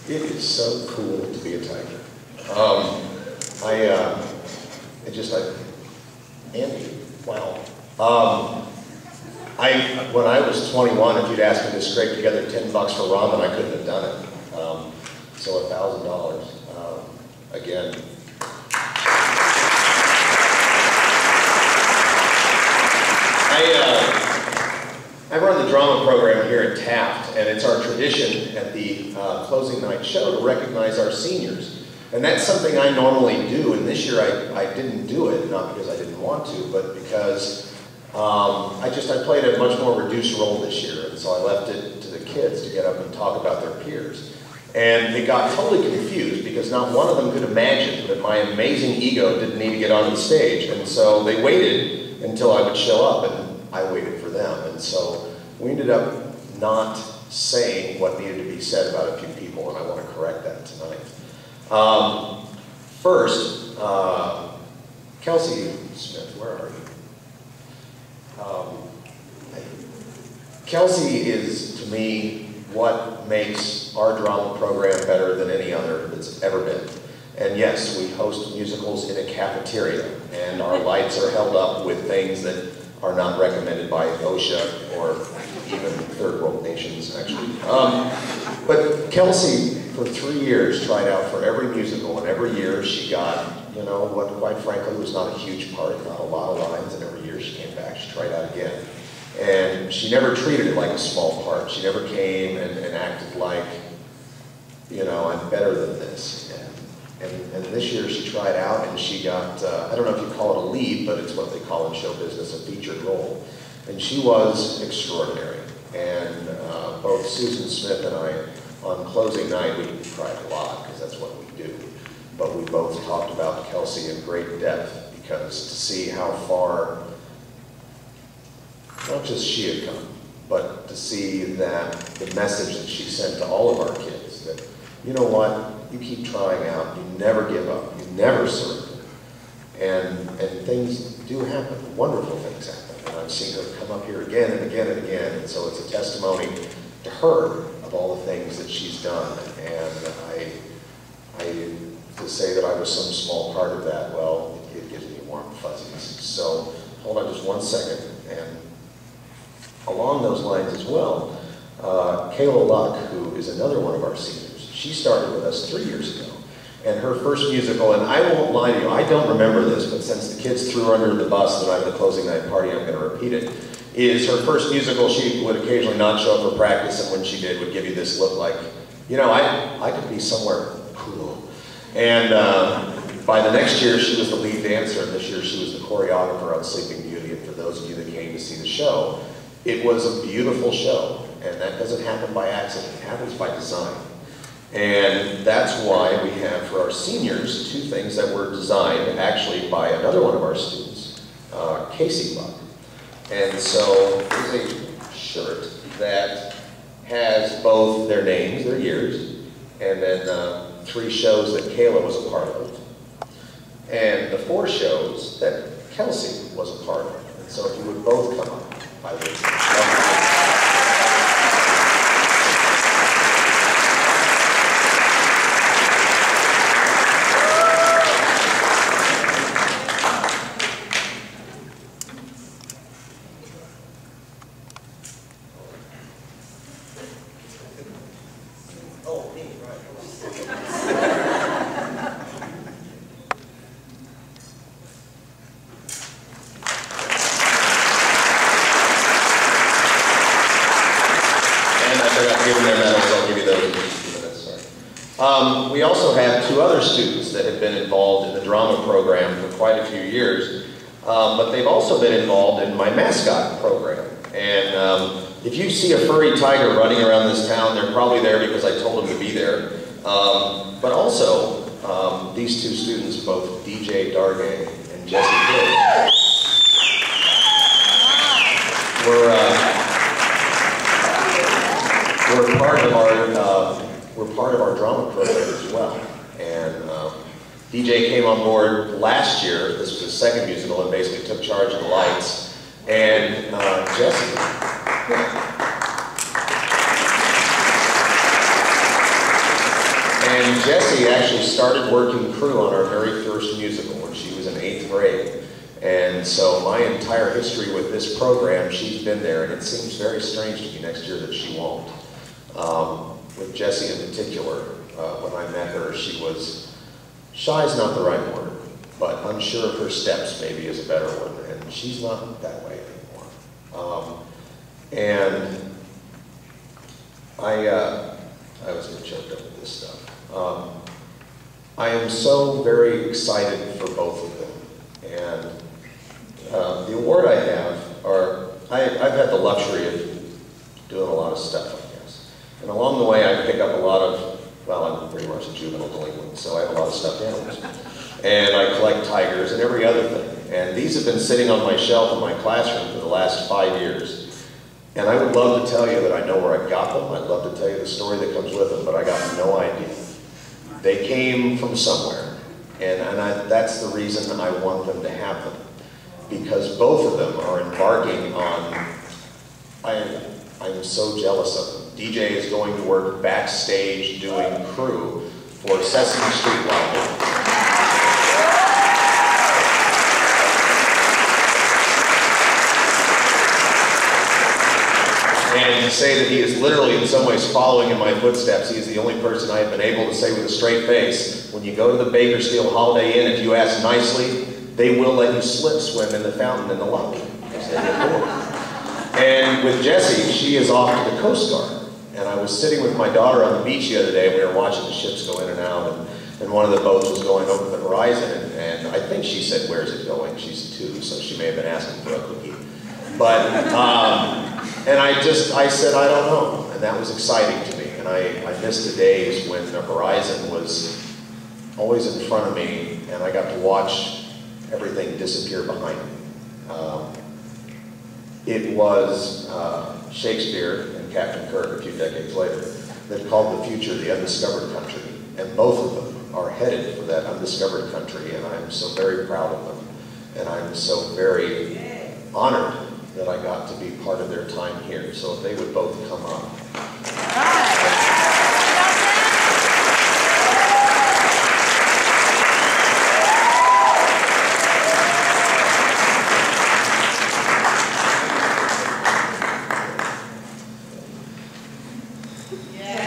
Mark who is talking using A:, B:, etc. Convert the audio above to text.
A: It is so cool to be a Tiger. Andy, wow. When I was 21, if you'd asked me to scrape together $10 for ramen, I couldn't have done it. So $1,000, again. I run the drama program here at Taft, and it's our tradition at the closing night show to recognize our seniors. And that's something I normally do, and this year I didn't do it, not because I didn't want to, but because I played a much more reduced role this year, and so I left it to the kids to get up and talk about their peers. And they got totally confused because not one of them could imagine that my amazing ego didn't need to get on the stage, and so they waited until I would show up, and I waited for them. And so we ended up not saying what needed to be said about a few people, and I want to correct that tonight. First, Kelsey Smith, where are you? Kelsey is, to me, what makes our drama program better than any other that's ever been. And yes, we host musicals in a cafeteria, and our lights are held up with things that are not recommended by OSHA or even third world nations, actually. But Kelsey, for 3 years, tried out for every musical, and every year she got, you know, what quite frankly was not a huge part, not a lot of lines, and every year she came back, she tried out again. And she never treated it like a small part. She never came and acted like, you know, I'm better than this. And this year she tried out and she got, I don't know if you call it a lead, but it's what they call in show business a featured role. And she was extraordinary. And both Susan Smith and I, on closing night, we cried a lot because that's what we do. But we both talked about Kelsey in great depth because to see how far, not just she had come, but to see that the message that she sent to all of our kids, that, you know what, you keep trying out, you never give up, you never surrender. And things do happen, wonderful things happen. And I've seen her come up here again and again and again, and so it's a testimony to her of all the things that she's done. And to say that I was some small part of that, well, it gives me warm fuzzies. So hold on just one second. And along those lines as well, Kayla Luck, who is another one of our seniors, she started with us 3 years ago. And her first musical, and I won't lie to you, I don't remember this, but since the kids threw her under the bus the night of the closing night party, I'm going to repeat it, is her first musical. She would occasionally not show up for practice, and when she did, would give you this look like, you know, I could be somewhere cool. And by the next year, she was the lead dancer, and this year she was the choreographer on Sleeping Beauty. And for those of you that came to see the show, it was a beautiful show, and that doesn't happen by accident, it happens by design. And that's why we have for our seniors 2 things that were designed actually by another one of our students, Casey Luck. And so there's a shirt that has both their names, their years, and then 3 shows that Kayla was a part of, and the 4 shows that Kelsey was a part of. And so if you would both come up, I would. We also have 2 other students that have been involved in the drama program for quite a few years, but they've also been involved in my mascot program. And if you see a furry tiger running around this town, they're probably there because I told them to be there. But also, these 2 students, both DJ Dargay and Jesse Hill, were part of our drama program as well. And DJ came on board last year. This was his 2nd musical and basically took charge of the lights. And Jesse. And Jessie actually started working crew on our very first musical when she was in 8th grade. And so my entire history with this program, she's been there, and it seems very strange to me next year that she won't. With Jessie in particular, when I met her, she was, shy is not the right word, but unsure of her steps maybe is a better one, and she's not that way anymore. And I was getting choked up with this stuff. I am so very excited for both of them. And the award I have I've had the luxury of doing a lot of stuff, I guess. And along the way I pick up a lot of, well, I'm pretty much a juvenile delinquent, so I have a lot of stuffed animals. And I collect tigers and every other thing. And these have been sitting on my shelf in my classroom for the last 5 years. And I would love to tell you that I know where I got them. I'd love to tell you the story that comes with them, but I got no idea. They came from somewhere, and that's the reason I want them to have them. Because both of them are embarking on, I'm so jealous of them. DJ is going to work backstage doing crew for Sesame Street Live. And to say that he is literally in some ways following in my footsteps. He is the only person I have been able to say with a straight face, when you go to the Bakersfield Holiday Inn, if you ask nicely, they will let you slip swim in the fountain in the lobby. And with Jessie, she is off to the Coast Guard. And I was sitting with my daughter on the beach the other day, and we were watching the ships go in and out, and one of the boats was going over the horizon, and I think she said, "Where's it going?" She's 2, so she may have been asking for a cookie. But, and I said, "I don't know," and that was exciting to me. And I missed the days when the horizon was always in front of me, and I got to watch everything disappear behind me. It was Shakespeare and Captain Kirk a few decades later that called the future the undiscovered country, and both of them are headed for that undiscovered country, and I'm so very proud of them, and I'm so very honored that I got to be part of their time here. So if they would both come up.
B: Yeah.